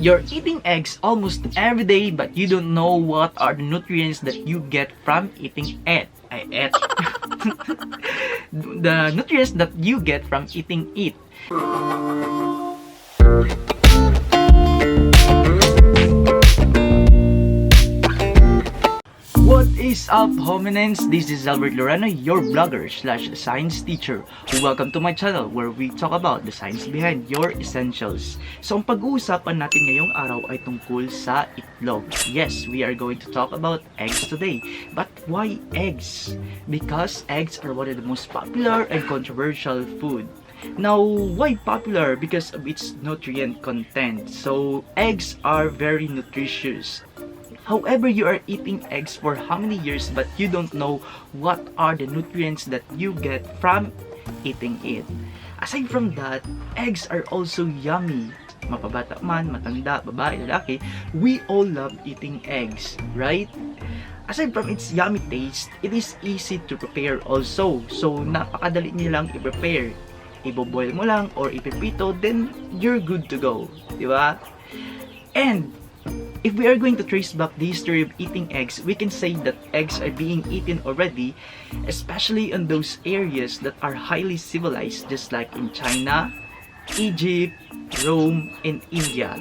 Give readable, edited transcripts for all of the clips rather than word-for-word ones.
You're eating eggs almost every day, but you don't know what are the nutrients that you get from eating it. The nutrients that you get from eating it. What is up, hominins? This is Elbert Loreno, your blogger slash science teacher. Welcome to my channel where we talk about the science behind your essentials. So, ang pag-uusapan natin ngayong araw ay tungkol sa itlog. Yes, we are going to talk about eggs today. But why eggs? Because eggs are one of the most popular and controversial food. Now, why popular? Because of its nutrient content. So, eggs are very nutritious. However, you are eating eggs for how many years but you don't know what are the nutrients that you get from eating it. Aside from that, eggs are also yummy. Mapabata man, matanda, babae, lalaki, we all love eating eggs, right? Aside from its yummy taste, it is easy to prepare also. So, napakadali niya lang i-prepare. Iboboil mo lang or ipipito, then you're good to go. Diba? And if we are going to trace back the history of eating eggs, we can say that eggs are being eaten already, especially in those areas that are highly civilized, just like in China, Egypt, Rome, and India.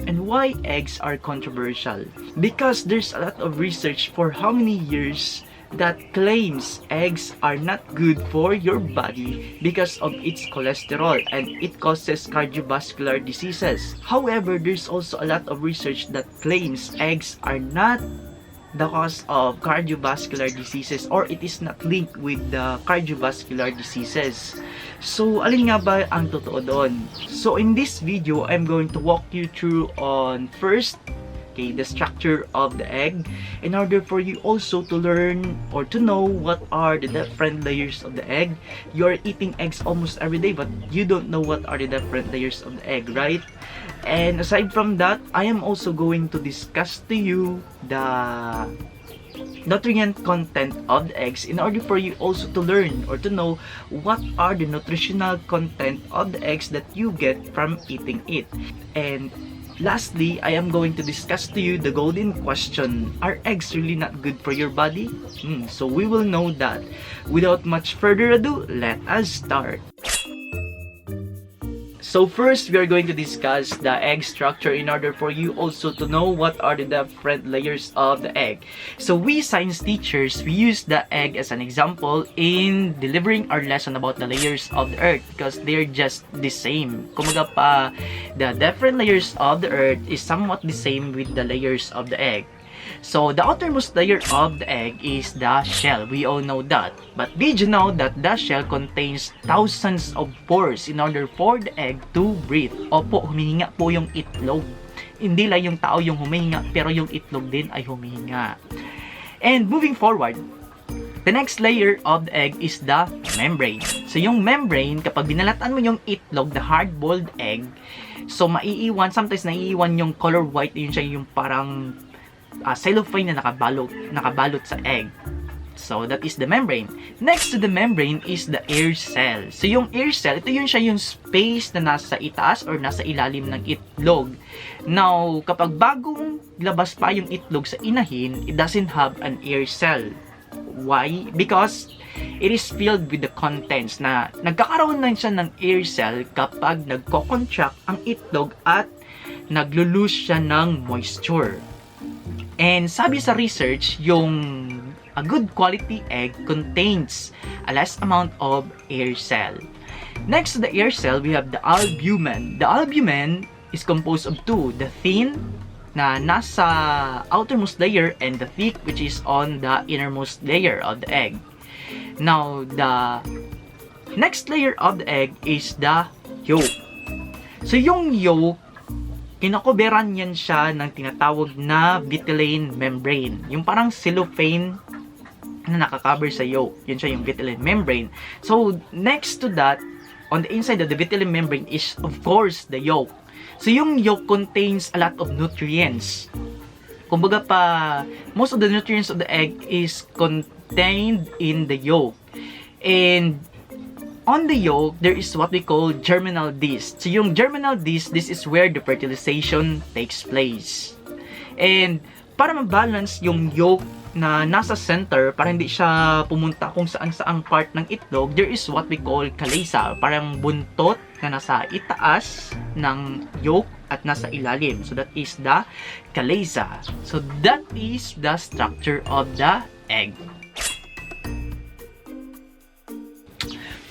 And why eggs are controversial? Because there's a lot of research for how many years that claims eggs are not good for your body because of its cholesterol and it causes cardiovascular diseases. However, there's also a lot of research that claims eggs are not the cause of cardiovascular diseases or it is not linked with the cardiovascular diseases. So, alin nga ba ang totoo doon? So, in this video, I'm going to walk you through on first, the structure of the egg in order for you also to learn or to know what are the different layers of the egg. You're eating eggs almost every day but you don't know what are the different layers of the egg, right? And aside from that, I am also going to discuss to you the nutrient content of the eggs in order for you also to learn or to know what are the nutritional content of the eggs that you get from eating it. And lastly, I am going to discuss to you the golden question. Are eggs really not good for your body? So we will know that. Without much further ado, let us start. So first, we are going to discuss the egg structure in order for you also to know what are the different layers of the egg. So we science teachers, we use the egg as an example in delivering our lesson about the layers of the earth because they're just the same. Kumaga pa, the different layers of the earth is somewhat the same with the layers of the egg. So, the outermost layer of the egg is the shell. We all know that. But did you know that the shell contains thousands of pores in order for the egg to breathe? Opo, humihinga po yung itlog. Hindi lang yung tao yung humihinga, pero yung itlog din ay humihinga. And moving forward, the next layer of the egg is the membrane. So, yung membrane, kapag binalatan mo yung itlog, the hard-boiled egg, so maiiwan, sometimes naiiwan yung color white, yun siya yung parang cellophane na nakabalot sa egg. So, that is the membrane. Next to the membrane is the air cell. So, yung air cell, ito yun siya yung space na nasa itaas or nasa ilalim ng itlog. Now, kapag bagong labas pa yung itlog sa inahin, it doesn't have an air cell. Why? Because it is filled with the contents na nagkakaroon lang siya ng air cell kapag nagko-contract ang itlog at naglo-lose siya ng moisture. And sabi sa research, a good quality egg contains a less amount of air cell. Next to the air cell, we have the albumen. The albumen is composed of two, the thin na nasa outermost layer and the thick which is on the innermost layer of the egg. Now, the next layer of the egg is the yolk. So, yung yolk, kinakoberan yan siya ng tinatawag na vitelline membrane. Yung parang cellophane na nakakaber sa yolk. Yun siya yung vitelline membrane. So, next to that, on the inside of the vitelline membrane is, of course, the yolk. So, yung yolk contains a lot of nutrients. Kumbaga pa, most of the nutrients of the egg is contained in the yolk. And on the yolk, there is what we call germinal disc. So yung germinal disc, this is where the fertilization takes place. And para ma-balance yung yolk na nasa center, para hindi siya pumunta kung saan-saang part ng itlog, there is what we call kalesa, parang buntot na nasa itaas ng yolk at nasa ilalim. So that is the kalesa. So that is the structure of the egg.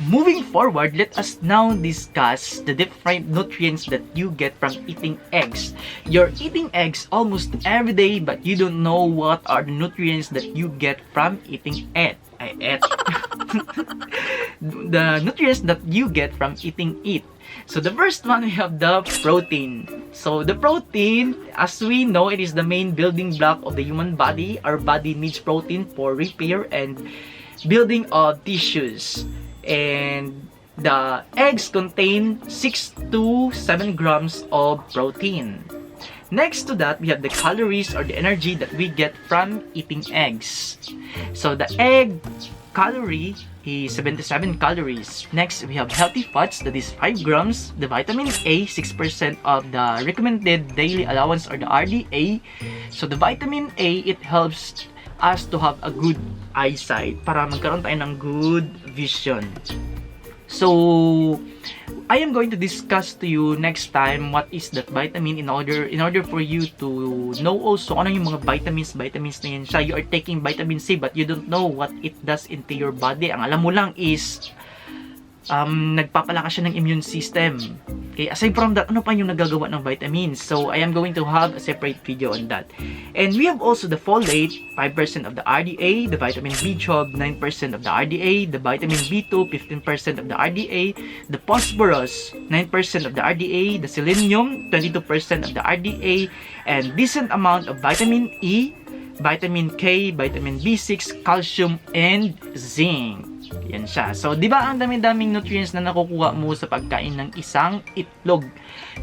Moving forward, let us now discuss the different nutrients that you get from eating eggs. You're eating eggs almost every day, but you don't know what are the nutrients that you get from eating it. The nutrients that you get from eating it. So the first one, we have the protein. So the protein, as we know, it is the main building block of the human body. Our body needs protein for repair and building of tissues. And the eggs contain 6 to 7 grams of protein. Next to that, we have the calories or the energy that we get from eating eggs. So the egg calorie is 77 calories. Next, we have healthy fats, that is 5 grams. The vitamin A, 6% of the recommended daily allowance or the RDA. So the vitamin A, it helps us to have a good eyesight para magkaroon tayo ng good vision. So I am going to discuss to you next time what is that vitamin in order for you to know also ano yung mga vitamins na yan siya. You are taking vitamin C but you don't know what it does into your body. Ang alam mo lang is nagpapalakas siya ng immune system. Okay, aside from that, ano pa yung nagagawa ng vitamins? So, I am going to have a separate video on that. And we have also the folate, 5% of the RDA, the vitamin B12, 9% of the RDA, the vitamin B2, 15% of the RDA, the phosphorus, 9% of the RDA, the selenium, 22% of the RDA, and decent amount of vitamin E, vitamin K, vitamin B6, calcium, and zinc. Yan siya. So, di ba ang dami-daming nutrients na nakukuha mo sa pagkain ng isang itlog?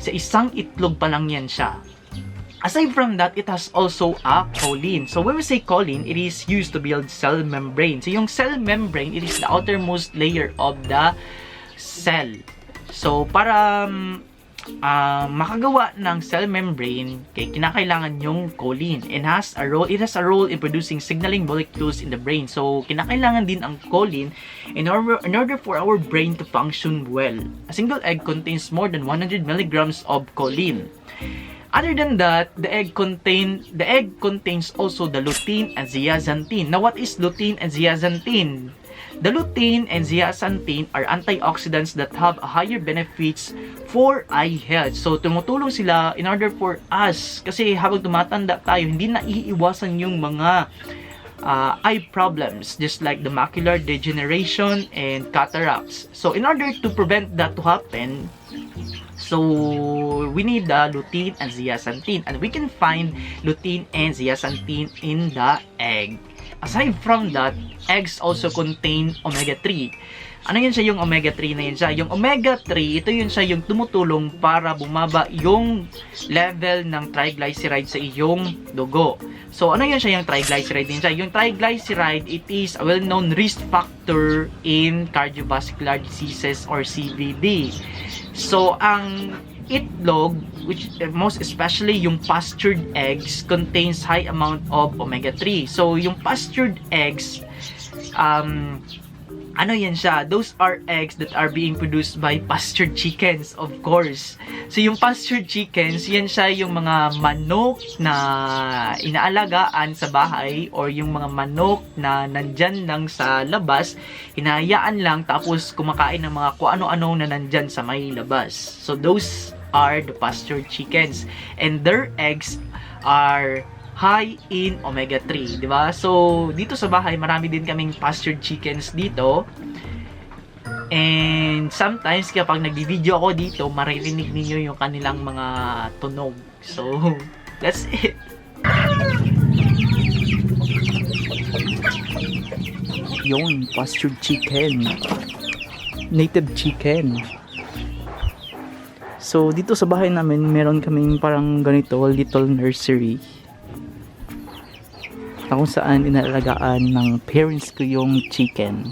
Sa isang itlog pa lang yan siya. Aside from that, it has also a choline. So, when we say choline, it is used to build cell membrane. So, yung cell membrane, it is the outermost layer of the cell. So, para makagawa ng cell membrane, kinakailangan yung choline. It has a role in producing signaling molecules in the brain. So, kinakailangan din ang choline in order for our brain to function well. A single egg contains more than 100 milligrams of choline. Other than that, the egg contains also the lutein and zeaxanthin. Now, what is lutein and zeaxanthin? The lutein and zeaxanthin are antioxidants that have a higher benefits for eye health. So, tumutulong sila in order for us, kasi habang tumatanda tayo, hindi na iiwasan yung mga eye problems, just like the macular degeneration and cataracts. So, in order to prevent that to happen, so we need the lutein and zeaxanthin, and we can find lutein and zeaxanthin in the egg. Aside from that, eggs also contain omega-3. Ano yun siya yung omega-3 na yun siya? Yung omega-3, ito yun siya yung tumutulong para bumaba yung level ng triglyceride sa iyong dugo. So, ano yun siya yung triglyceride din siya? Yung triglyceride, it is a well-known risk factor in cardiovascular diseases or CVD. So, ang itlog, which most especially yung pastured eggs, contains high amount of omega-3. So, yung pastured eggs, ano yan siya? Those are eggs that are being produced by pastured chickens, of course. So, yung pastured chickens, yan siya yung mga manok na inaalagaan sa bahay or yung mga manok na nandyan lang sa labas, hinahayaan lang tapos kumakain ng mga kung ano-ano na nandyan sa may labas. So, those are the pastured chickens. And their eggs are high in omega-3, di ba? So, dito sa bahay, marami din kaming pastured chickens dito. And sometimes, kapag nagbi-video ako dito, maririnig ninyo yung kanilang mga tunog. So, that's it. Yung pastured chicken. Native chicken. So, dito sa bahay namin, meron kaming parang ganito, little nursery. Kung saan inalagaan ng parents ko yung chicken.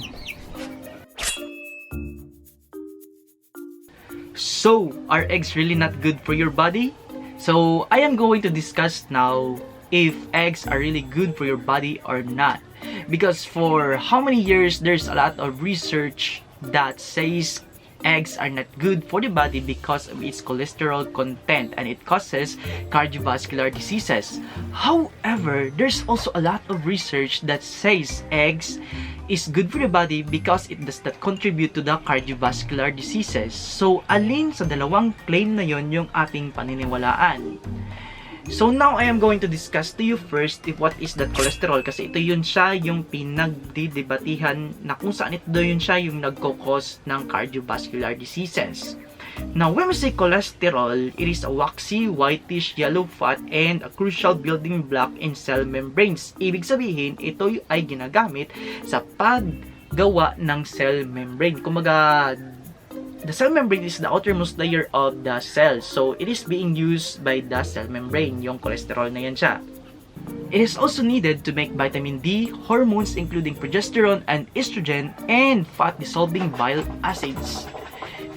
So, are eggs really not good for your body? So, I am going to discuss now if eggs are really good for your body or not. Because for how many years, there's a lot of research that says eggs are not good for the body because of its cholesterol content and it causes cardiovascular diseases. However, there's also a lot of research that says eggs is good for the body because it does not contribute to the cardiovascular diseases. So, alin sa dalawang claim na yon yung ating paniniwalaan? So now I am going to discuss to you first if what is that cholesterol, kasi ito yun siya yung pinagdidebatihan na kung saan ito yun siya yung nagkokos ng cardiovascular diseases. Now when we say cholesterol, it is a waxy, whitish, yellow fat and a crucial building block in cell membranes. Ibig sabihin, ito ay ginagamit sa paggawa ng cell membrane. Kumaga, the cell membrane is the outermost layer of the cell. So, it is being used by the cell membrane. Yung cholesterol na yan siya. It is also needed to make vitamin D, hormones including progesterone and estrogen, and fat-dissolving bile acids.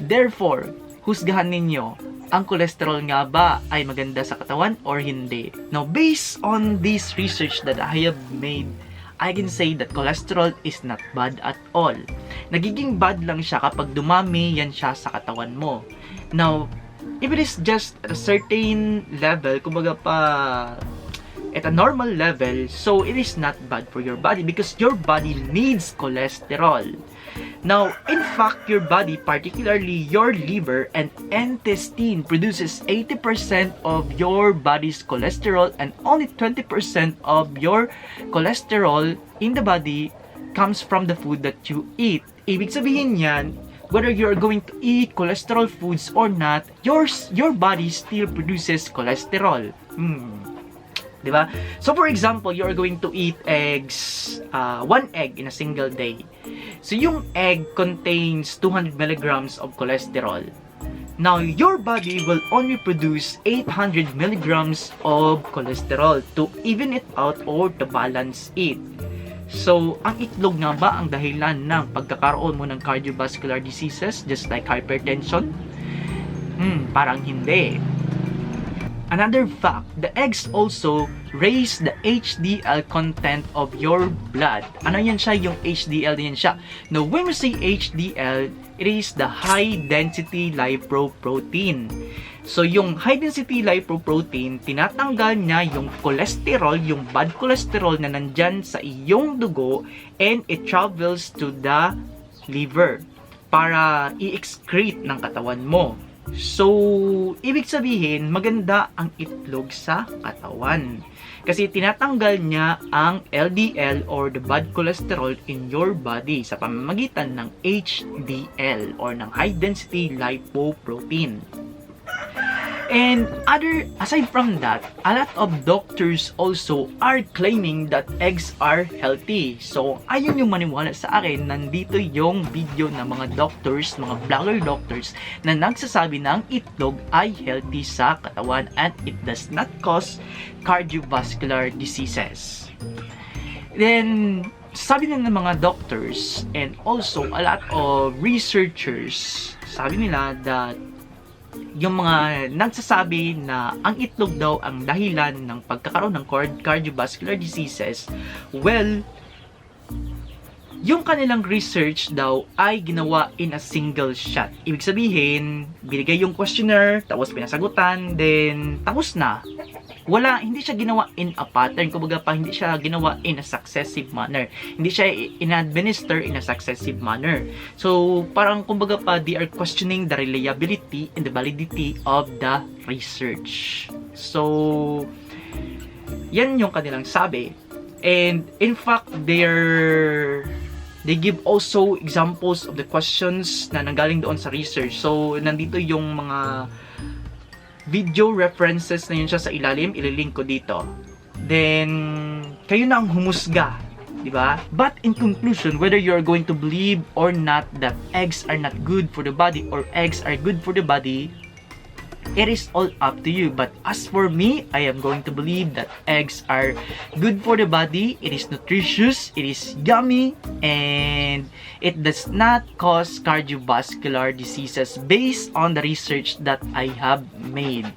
Therefore, husgahan ninyo, ang cholesterol nga ba ay maganda sa katawan or hindi? Now, based on this research that I have made, I can say that cholesterol is not bad at all. Nagiging bad lang siya kapag dumami yan siya sa katawan mo. Now, if it is just at a certain level, kumbaga pa at a normal level, so it is not bad for your body because your body needs cholesterol. Now, in fact, your body, particularly your liver and intestine, produces 80% of your body's cholesterol and only 20% of your cholesterol in the body comes from the food that you eat. Ibig sabihin yan, whether you're going to eat cholesterol foods or not, your body still produces cholesterol. Diba? So for example, you're going to eat eggs, one egg in a single day. So yung egg contains 200 milligrams of cholesterol. Now, your body will only produce 800 milligrams of cholesterol to even it out or to balance it. So, ang itlog nga ba ang dahilan ng pagkakaroon mo ng cardiovascular diseases just like hypertension? Parang hindi. Another fact, the eggs also raise the HDL content of your blood. Ano yan siya? Yung HDL yan siya. Now, when we say HDL, it is the high density lipoprotein. So, yung high density lipoprotein, tinatanggal niya yung cholesterol, yung bad cholesterol na nandyan sa iyong dugo and it travels to the liver para i-excrete ng katawan mo. So, ibig sabihin, maganda ang itlog sa katawan. Kasi tinatanggal niya ang LDL or the bad cholesterol in your body sa pamamagitan ng HDL or ng high density lipoprotein. And aside from that, a lot of doctors also are claiming that eggs are healthy. So, ayun yung maniwala sa akin, nandito yung video ng mga doctors, mga vlogger doctors, na nagsasabi na ang itlog ay healthy sa katawan and it does not cause cardiovascular diseases. Then, sabi ng mga doctors and also a lot of researchers, sabi nila that yung mga nagsasabi na ang itlog daw ang dahilan ng pagkakaroon ng cardiovascular diseases, well, yung kanilang research daw ay ginawa in a single shot. Ibig sabihin, binigay yung questionnaire, tapos pinasagutan, then tapos na. Hindi siya ginawa in a pattern, kumbaga pa hindi siya ginawa in a successive manner. Hindi siya in-administer in a successive manner. So, parang kumbaga pa, they are questioning the reliability and the validity of the research. So, yan yung kanilang sabi. And, in fact, they give also examples of the questions na nanggaling doon sa research. So, nandito yung mga video references na yun siya sa ilalim, ililink ko dito. Then, kayo na ang humusga, di ba? But in conclusion, whether you are going to believe or not that eggs are not good for the body or eggs are good for the body, it is all up to you. But as for me, I am going to believe that eggs are good for the body. It is nutritious, it is yummy, and it does not cause cardiovascular diseases based on the research that I have made.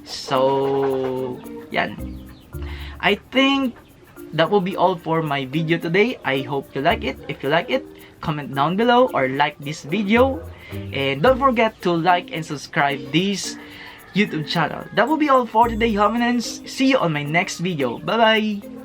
So, yan. I think that will be all for my video today. I hope you like it. If you like it, comment down below or like this video. And don't forget to like and subscribe this YouTube channel. That will be all for today, hominins. See you on my next video. Bye-bye!